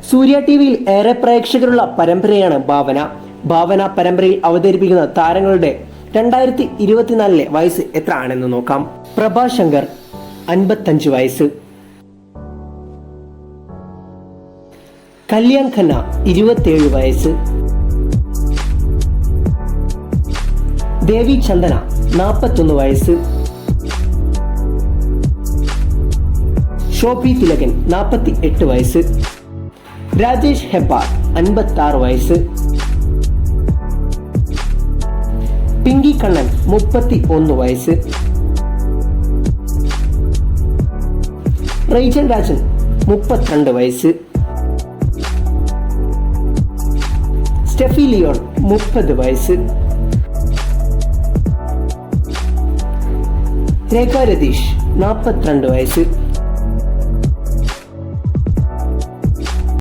സൂര്യ ടിവിയിൽ ഏറെ പ്രേക്ഷകരുള്ള പരമ്പരയാണ് ഭാവന. ഭാവന പരമ്പരയിൽ അവതരിപ്പിക്കുന്ന താരങ്ങളുടെ 2024 വയസ്സ് എത്ര ആണെന്ന് നോക്കാം. പ്രഭാശങ്കർ 55 വയസ്സ്, കല്യാൺ ഖന്ന 27 വയസ്സ്, ദേവി ചന്ദന 41 വയസ്സ്, ഷോപ്പി തിലകൻ 48 വയസ്സ്, രാജേഷ് ഹെബ്ബാർ 56 വയസ്സ്, പിങ്കി കണ്ണൻ 31 വയസ്സ്, റൈജൻ രാജൻ 32 വയസ്സ്, സ്റ്റെഫി ലിയോൺ 30 വയസ്സ്, രേഖ രതീഷ് 42 വയസ്സ്.